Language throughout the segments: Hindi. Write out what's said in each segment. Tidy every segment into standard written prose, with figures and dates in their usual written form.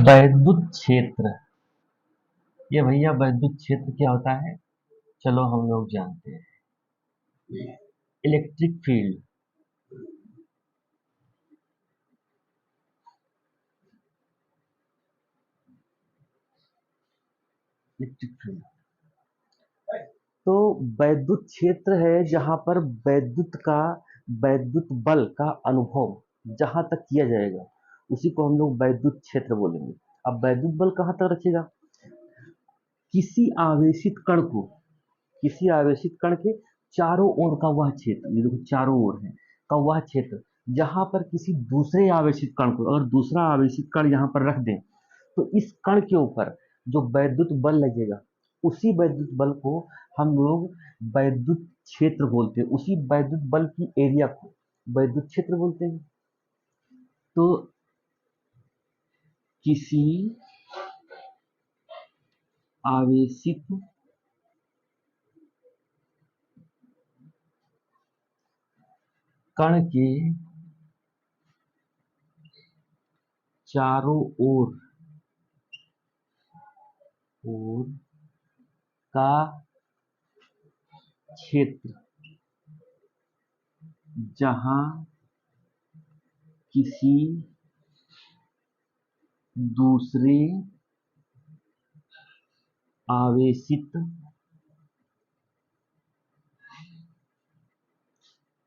वैद्युत क्षेत्र। ये भैया वैद्युत क्षेत्र क्या होता है? चलो हम लोग जानते हैं। Electric field. इलेक्ट्रिक फील्ड तो वैद्युत क्षेत्र है जहां पर वैद्युत बल का अनुभव जहां तक किया जाएगा उसी को हम लोग वैद्युत क्षेत्र बोलेंगे। अब वैद्युत बल कहां तक रखेगा? किसी आवेशित कण को, किसी आवेशित कण के चारों ओर का वह क्षेत्र, ये देखो चारों ओर है का वह क्षेत्र जहां पर किसी दूसरे आवेशित कण को, अगर दूसरा आवेशित कण यहां पर रख दें तो इस कण के ऊपर जो वैद्युत बल लगेगा उसी वैद्युत बल को हम लोग वैद्युत क्षेत्र बोलते हैं। उसी वैद्युत बल की एरिया को वैद्युत क्षेत्र बोलते हैं। तो किसी आवेशित कण के चारों ओर का क्षेत्र जहां किसी दूसरे आवेशित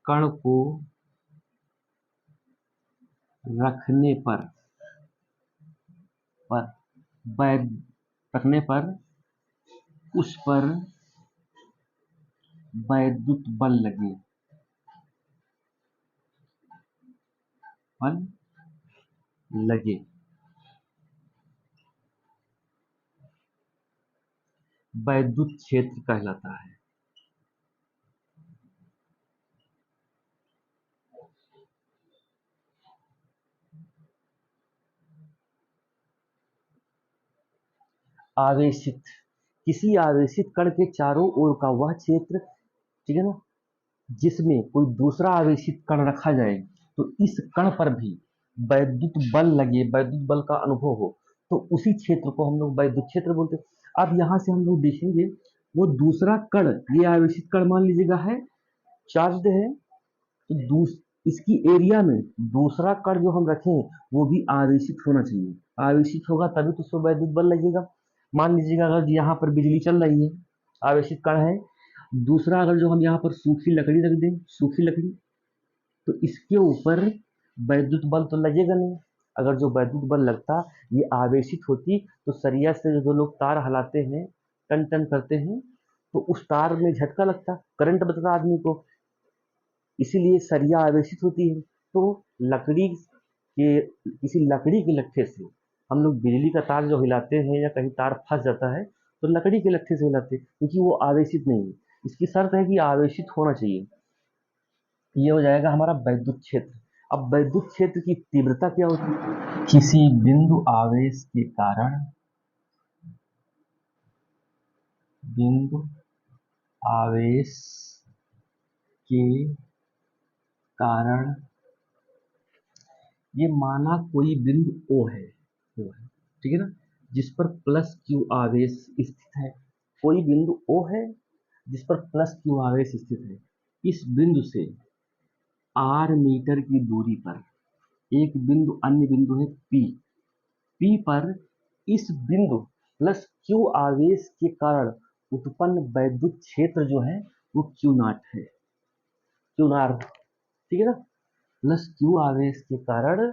कण को रखने पर रखने पर उस पर वैद्युत बल लगे वैद्युत क्षेत्र कहलाता है। आवेशित, किसी आवेशित कण के चारों ओर का वह क्षेत्र, ठीक है ना, जिसमें कोई दूसरा आवेशित कण रखा जाए तो इस कण पर भी वैद्युत बल लगे, वैद्युत बल का अनुभव हो, तो उसी क्षेत्र को हम लोग वैद्युत क्षेत्र बोलते हैं। अब यहां से हम लोग देखेंगे वो दूसरा कण, ये आवेशित कण मान लीजिएगा है चार्ज्ड है, तो इसकी एरिया में दूसरा कण जो हम रखें वो भी आवेशित होना चाहिए। आवेशित होगा तभी तो उसको वैद्युत बल लगेगा। मान लीजिएगा अगर यहाँ पर बिजली चल रही है, आवेशित कण है, दूसरा अगर जो हम यहाँ पर सूखी लकड़ी रख दें, सूखी लकड़ी, तो इसके ऊपर वैद्युत बल तो लगेगा नहीं। अगर जो वैद्युत बल लगता ये आवेशित होती तो सरिया से जो लोग तार हलाते हैं, टन टन करते हैं, तो उस तार में झटका लगता, करंट बचता आदमी को, इसीलिए सरिया आवेशित होती है। तो लकड़ी के, किसी लकड़ी के लट्ठे से हम लोग बिजली का तार जो हिलाते हैं या कहीं तार फंस जाता है तो लकड़ी के लट्ठे से हिलाते हैं क्योंकि वो आवेशित नहीं है। इसकी शर्त है कि आवेशित होना चाहिए। ये हो जाएगा हमारा वैद्युत क्षेत्र। अब वैद्युत क्षेत्र की तीव्रता क्या होती है? किसी बिंदु आवेश के कारण, ये माना कोई बिंदु O है, ठीक है ना, जिस पर प्लस क्यू आवेश स्थित है। कोई बिंदु O है जिस पर प्लस क्यू आवेश स्थित है। इस बिंदु से r मीटर की दूरी पर एक बिंदु, अन्य बिंदु है P पर इस बिंदु प्लस क्यू आवेश के कारण उत्पन्न वैद्युत क्षेत्र जो है वो क्यू नॉट है, क्यू नॉट, ठीक है ना। प्लस क्यू आवेश के कारण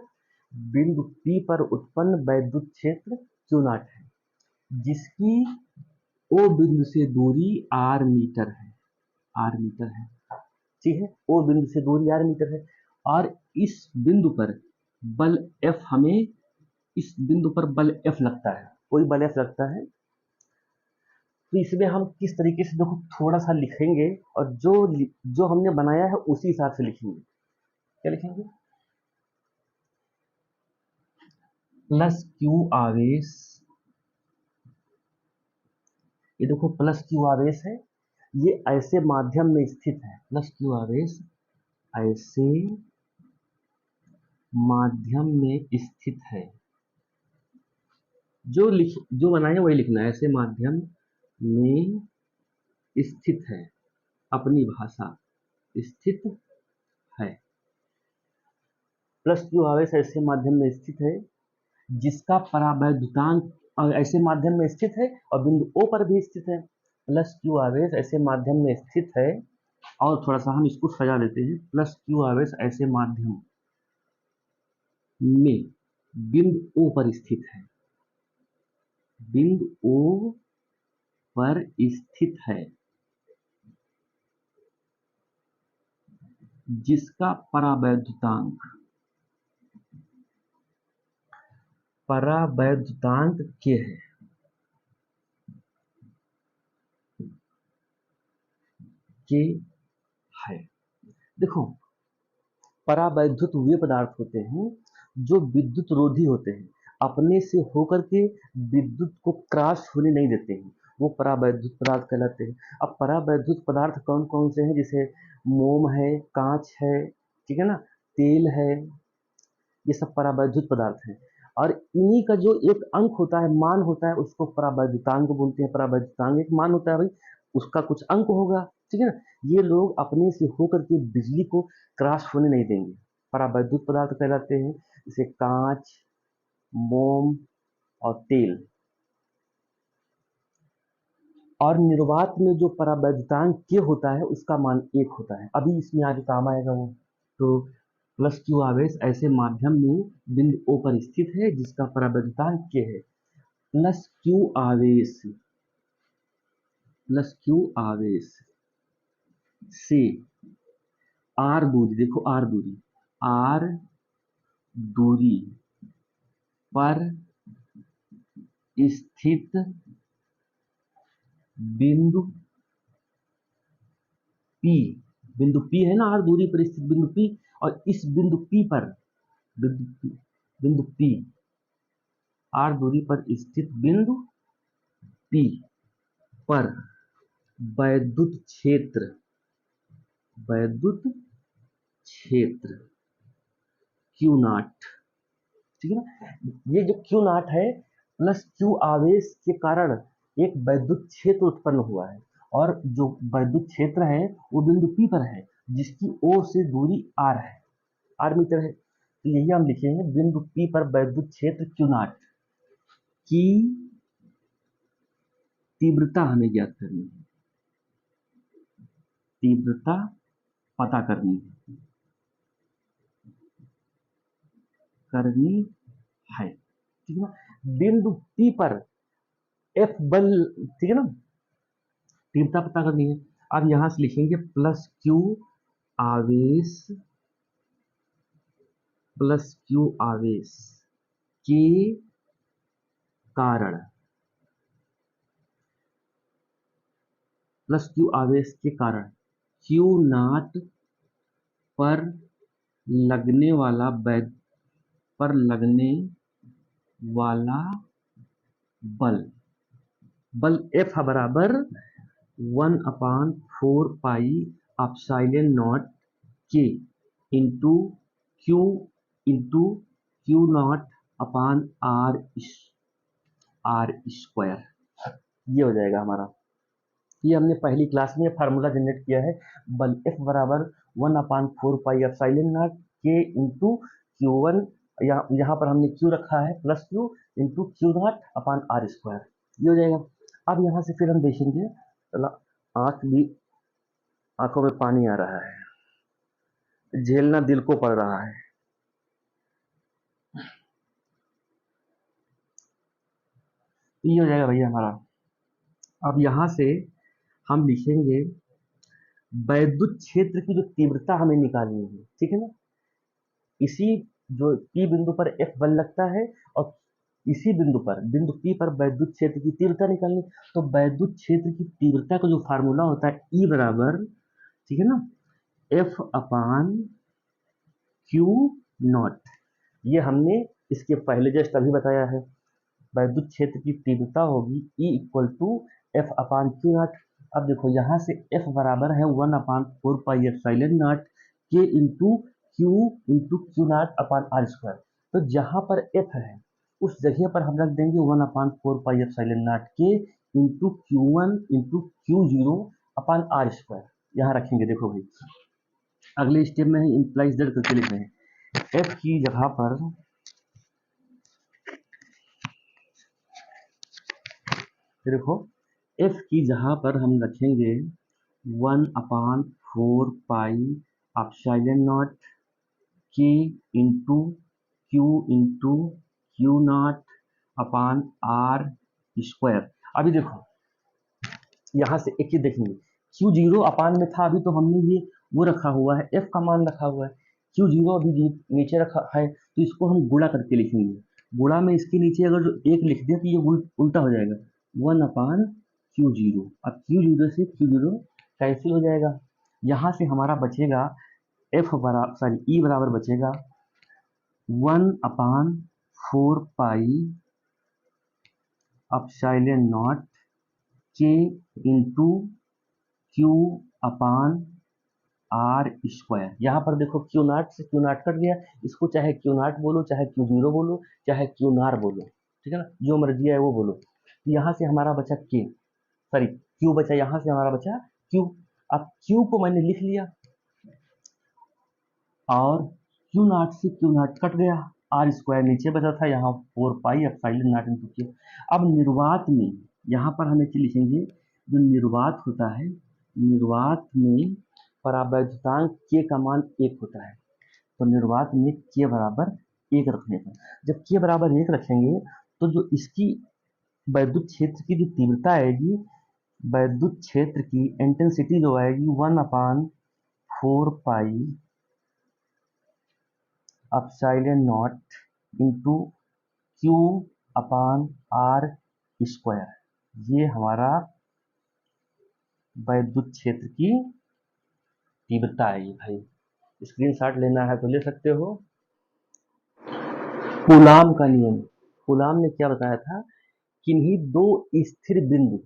बिंदु P पर उत्पन्न वैद्युत क्षेत्र क्यू नॉट है, जिसकी O बिंदु से दूरी r मीटर है, ठीक है, O बिंदु से दूरी r मीटर है। और इस बिंदु पर बल F, हमें इस बिंदु पर बल F लगता है, कोई बल F लगता है। तो इसमें हम किस तरीके से देखो थोड़ा सा लिखेंगे और जो हमने बनाया है उसी हिसाब से लिखेंगे। क्या लिखेंगे? प्लस क्यू आवेश, ये देखो प्लस क्यू आवेश है, ये ऐसे माध्यम में स्थित है। प्लस क्यू आवेश ऐसे माध्यम में स्थित है जो बनाए वही लिखना है। ऐसे माध्यम में स्थित है, अपनी भाषा स्थित है। प्लस क्यू आवेश ऐसे माध्यम में स्थित है जिसका परावैद्युतांक ऐसे माध्यम में स्थित है और बिंदु O पर भी स्थित है। प्लस क्यू आवेश ऐसे माध्यम में स्थित है, और थोड़ा सा हम इसको सजा देते हैं। प्लस क्यू आवेश ऐसे माध्यम में बिंदु O पर स्थित है, बिंदु O पर स्थित है, जिसका परावैद्युतांक K है। K है। देखो, परावैद्युत वे पदार्थ होते हैं जो विद्युत रोधी होते हैं, अपने से होकर के विद्युत को क्रॉस होने नहीं देते हैं, वो परावैद्युत पदार्थ कहलाते हैं। अब परावैद्युत पदार्थ कौन कौन से हैं? जैसे मोम है, कांच है, ठीक है ना, तेल है, ये सब परावैद्युत पदार्थ हैं। और इन्हीं का जो एक अंक होता है, मान होता है, उसको परावैद्युतांक बोलते हैं। परावैद्युतांक एक मान होता है भाई, उसका कुछ अंक होगा, ठीक है ना। ये लोग अपने से होकर के बिजली को क्रॉस होने नहीं देंगे, परावैद्युत पदार्थ कहलाते हैं। जैसे कांच, मोम और तेल। और निर्वात में जो परावैद्युतांक के होता है उसका मान 1 होता है। अभी इसमें आगे काम आएगा वो। तो प्लस क्यू आवेश ऐसे माध्यम में बिंदु O पर स्थित है जिसका परावैद्युतांक K है। प्लस क्यू आवेश से R दूरी, देखो R दूरी पर स्थित बिंदु P है ना, R दूरी पर स्थित बिंदु P, और इस बिंदु P पर बिंदु P R दूरी पर स्थित बिंदु P पर वैद्युत क्षेत्र Q नॉट, ठीक है ना। ये जो Q नॉट है, प्लस Q आवेश के कारण एक वैद्युत क्षेत्र उत्पन्न हुआ है, और जो वैद्युत क्षेत्र है वो बिंदु P पर है, जिसकी O से दूरी R है, R मीटर है। तो यही हम लिखेंगे, बिंदु P पर वैद्युत क्षेत्र Q नॉट की तीव्रता हमें ज्ञात करनी है, तीव्रता पता करनी है, ठीक है ना। बिंदु P पर F बल, ठीक है ना, तीव्रता पता करनी है। अब यहां से लिखेंगे प्लस क्यू आवेश के कारण, प्लस क्यू आवेश के कारण Q नॉट पर लगने वाला बल F बराबर 1/4 pi epsilon naught K into q naught upon R square. ये हो जाएगा हमारा। ये हमने पहली क्लास में फार्मूला जनरेट किया है। बल F बराबर 1/4 pi epsilon naught K into Q1, यहाँ पर हमने Q रखा है plus Q into q naught upon R square. ये हो जाएगा। अब यहाँ से फिर हम देखेंगे, आंखों में पानी आ रहा है, झेलना दिल को पड़ रहा है। ये हो जाएगा भैया हमारा। अब यहाँ से हम लिखेंगे वैद्युत क्षेत्र की जो तीव्रता हमें निकालनी है, ठीक है ना। इसी जो P बिंदु पर F बल लगता है, और इसी बिंदु P पर वैद्युत क्षेत्र की तीव्रता निकालनी। तो वैद्युत क्षेत्र की तीव्रता का जो फार्मूला होता है E बराबर, ठीक है ना, F अपान क्यू नॉट। ये हमने इसके पहले जस्ट अभी बताया है। वैद्युत क्षेत्र की तीव्रता होगी E equal to F upon q naught. अब देखो यहाँ से F बराबर है 1/4 pi epsilon naught K into q naught upon R square. तो जहाँ पर F है उस जगह पर हम रख देंगे 1/4 पाई एप्सिलॉन नॉट के into Q1 into Q0 upon R square, यहाँ रखेंगे। देखो भाई, अगले स्टेप में इम्प्लाइज दैट करके लिख रहे हैं। एफ की जगह पर देखो, एफ की जगह पर हम रखेंगे 1/4 पाई एप्सिलॉन नॉट के into Q0 upon R square. अभी देखो, यहाँ से एक चीज देखेंगे, Q0 अपान में था, अभी तो हमने ये वो रखा हुआ है, F का मान रखा हुआ है। Q0 अभी नीचे रखा है, तो इसको हम गुणा करके लिखेंगे। गुणा में इसके नीचे अगर जो एक लिख दिया तो ये उल्टा हो जाएगा, 1/Q0। अब Q0 से Q0 कैंसिल हो जाएगा। यहाँ से हमारा बचेगा E बराबर बचेगा 1/4 पाई एप्सिलॉन नॉट के into Q upon R square. यहाँ पर देखो Q0 से Q0 कट गया, इसको चाहे Q0 बोलो, चाहे Q0 बोलो, चाहे Q0 बोलो, ठीक है ना, जो मर्जी है वो बोलो। तो यहाँ से हमारा बचा Q बचा, यहाँ से हमारा बचा Q। अब Q को मैंने लिख लिया और Q0 से Q0 कट गया, आर स्क्वायर नीचे बचा था, यहाँ 4 पाई एप्सिलॉन नॉट इंटू Q। अब निर्वात में यहाँ पर हम एक लिखेंगे, जो निर्वात होता है, निर्वात में परावैद्युतांक K का मान 1 होता है। तो निर्वात में K बराबर 1 रखने पर, जब K बराबर 1 रखेंगे तो जो इसकी वैद्युत क्षेत्र की जो तीव्रता आएगी, वैद्युत क्षेत्र की इंटेंसिटी जो आएगी 1/4 pi epsilon naught into Q upon R square, ये हमारा वैद्युत क्षेत्र की तीव्रता है। ये भाई स्क्रीनशॉट लेना है तो ले सकते हो। कूलाम का नियम, कूलाम ने क्या बताया था, किन्हीं दो स्थिर बिंदु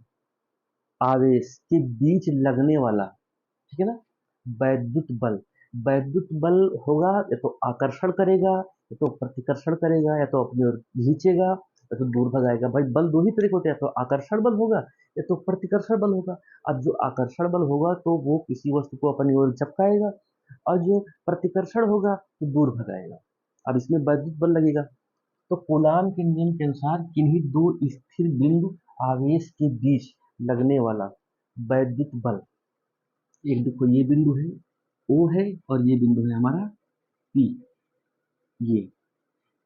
आवेश के बीच लगने वाला, ठीक है ना, वैद्युत बल, वैद्युत बल होगा या तो आकर्षण करेगा, या तो प्रतिकर्षण करेगा, या तो अपनी ओर खींचेगा, या तो दूर भगाएगा। भाई बल दो ही तरीके होते हैं, या तो आकर्षण बल होगा या तो प्रतिकर्षण बल होगा। अब जो आकर्षण बल होगा तो वो किसी वस्तु को अपनी ओर चिपकाएगा, और जो प्रतिकर्षण होगा तो दूर भगाएगा। अब इसमें वैद्युत बल लगेगा। तो कूलाम के नियम के अनुसार किन्हीं दो स्थिर बिंदु आवेश के बीच लगने वाला वैद्युत बल, एक देखो ये बिंदु है O है, और ये बिंदु है हमारा P, ये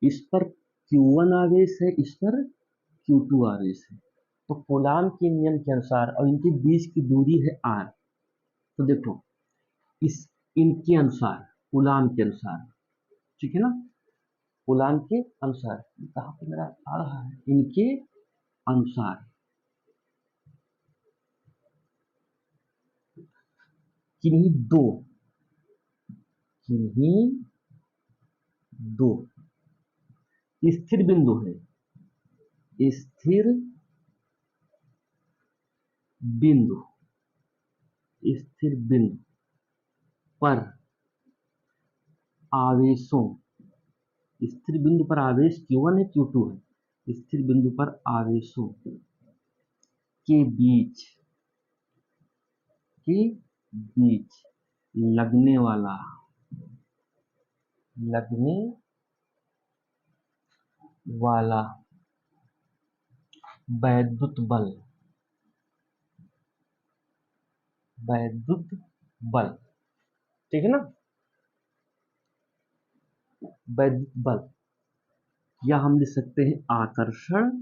इस पर Q1 आवेश है, इस पर Q2 आवेश है। तो कूलाम के नियम के अनुसार, और इनके बीच की दूरी है R। तो देखो इस इनके अनुसार, कूलाम के अनुसार, ठीक है ना, कूलाम के अनुसार, कहाँ पे मेरा आ रहा है, इनके अनुसार किन्हीं दो स्थिर बिंदु है, स्थिर बिंदु, स्थिर बिंदु पर आवेशों, स्थिर बिंदु पर आवेश Q1 है Q2 है, स्थिर बिंदु पर आवेशों के बीच लगने वाला वैद्युत बल, ठीक है ना, वैद्युत बल, या हम लिख सकते हैं आकर्षण,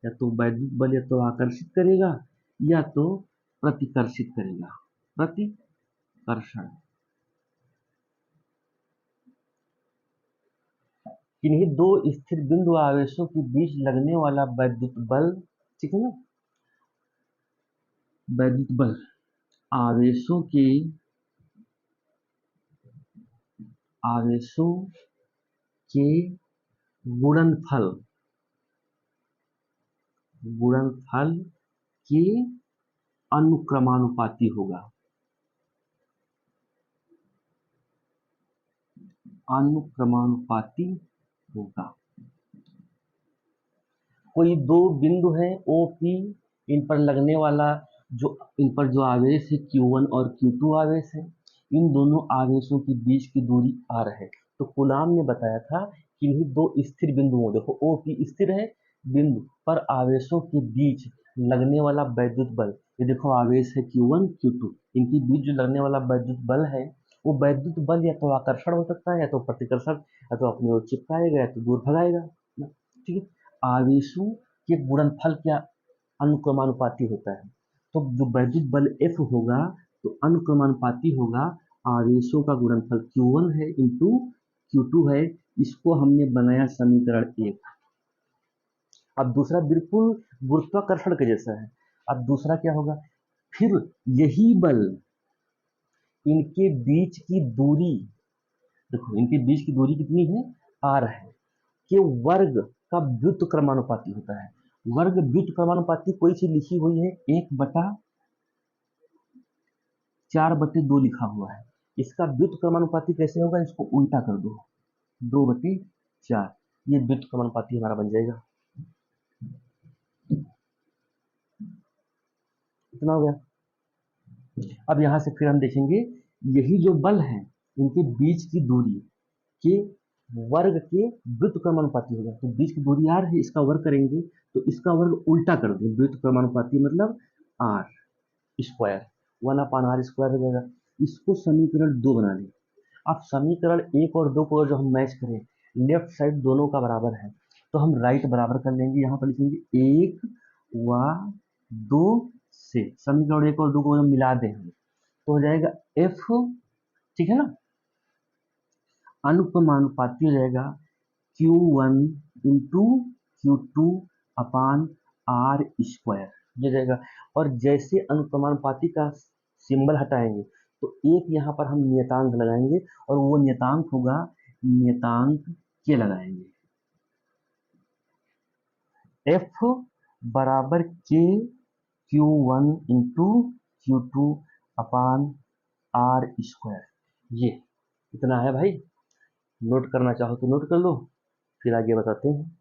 या तो वैद्युत बल या तो आकर्षित करेगा या तो प्रतिकर्षित करेगा, प्रतिकर्षण। किन्हीं दो स्थिर बिंदु आवेशों के बीच लगने वाला वैद्युत बल, ठीक है ना, वैद्युत बल आवेशों के गुणनफल के अनुक्रमानुपाती होगा, अनुक्रमानुपाती होगा। कोई दो बिंदु है ओ पी, इन पर लगने वाला इन पर जो आवेश है Q1 और Q2 आवेश है, इन दोनों आवेशों के बीच की दूरी r है। तो कूलाम ने बताया था कि इन्हीं दो स्थिर बिंदुओं, देखो ओ पी स्थिर है बिंदु पर आवेशों के बीच लगने वाला वैद्युत बल, ये देखो आवेश है Q1 Q2, इनके बीच जो लगने वाला वैद्युत बल है वो वैद्युत बल या तो आकर्षण हो सकता है या तो प्रतिकर्षण, या तो अपनी ओर चिपकाएगा या तो दूर भगाएगा। ठीक है, आवेशों के गुणनफल क्या अनुक्रमानुपाती होता है, तो जो वैद्युत बल F होगा तो अनुक्रमानुपाती होगा आवेशों का गुणनफल Q1 है इंटू Q2 है। इसको हमने बनाया समीकरण 1। अब दूसरा बिल्कुल गुरुत्वाकर्षण के जैसा है। अब दूसरा क्या होगा, फिर यही बल इनके बीच की दूरी, देखो इनके बीच की दूरी कितनी है, r है, के वर्ग का व्युत्क्रमानुपाती होता है। वर्ग व्युत्क्रमानुपाती कोई चीज लिखी हुई है 1/4/2 लिखा हुआ है, इसका व्युत्क्रमानुपाती कैसे होगा, इसको उल्टा कर दो, 2/4, ये व्युत्क्रमानुपाती हमारा बन जाएगा। इतना हो गया। अब यहां से फिर हम देखेंगे यही जो बल है इनके बीच की दूरी के वर्ग के व्युत्क्रमानुपाती होगा, तो बीच की दूरी r है, इसका वर्ग करेंगे तो इसका वर्ग उल्टा कर देंगे, व्युत्क्रमानुपाती मतलब r स्क्वायर, 1/r² हो जाएगा। इसको समीकरण 2 बना लें। अब समीकरण 1 और 2 को जो हम मैच करें, लेफ्ट साइड दोनों का बराबर है तो हम राइट बराबर कर लेंगे, यहाँ पर लिखेंगे 1 व 2 से, समीकरण 1 और 2 को हम मिला दें तो हो जाएगा F, ठीक है ना, अनुक्रमानुपाती हो जाएगा Q1 into Q2 upon r², ये जाएगा। और जैसे अनुक्रमानुपाती का सिंबल हटाएंगे तो एक यहाँ पर हम नियतांक लगाएंगे और वो नियतांक होगा नियतांक के लगाएंगे, F बराबर के Q1 into Q2 upon r²। ये इतना है भाई, नोट करना चाहो तो नोट कर लो, फिर आगे बताते हैं।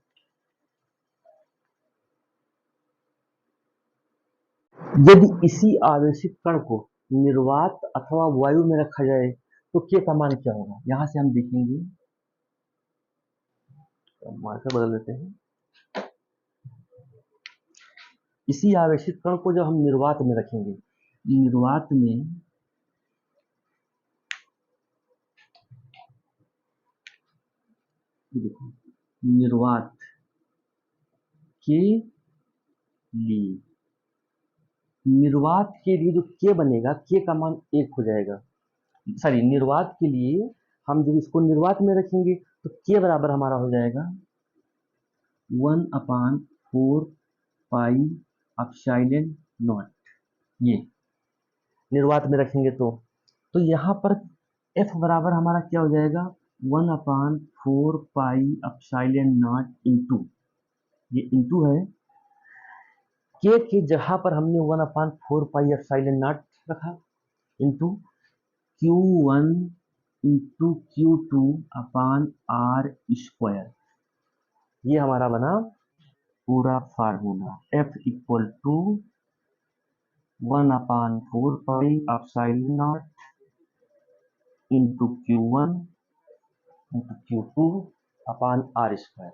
यदि इसी आवेशित कण को निर्वात अथवा वायु में रखा जाए तो के का मान क्या होगा, यहां से हम देखेंगे, मार्कर बदल देते हैं। इसी आवेशित कण को जब हम निर्वात में रखेंगे, निर्वात में देखो, निर्वात के लिए, निर्वात के लिए जो के बनेगा, के का मान 1 हो जाएगा। सॉरी, निर्वात के लिए हम जब इसको निर्वात में रखेंगे तो के बराबर हमारा हो जाएगा 1/4 पाई एप्सिलॉन नॉट, ये निर्वात में रखेंगे तो यहाँ पर F बराबर हमारा क्या हो जाएगा 1/4 पाई एप्सिलॉन नॉट इंटू, ये इंटू है, के जगह पर हमने 1/4 पाई एप्सिलॉन नॉट रखा into Q1 into Q2 upon r², ये हमारा बना पूरा formula. F equal to 1/4 pi epsilon naught into Q1 into Q2 upon r²।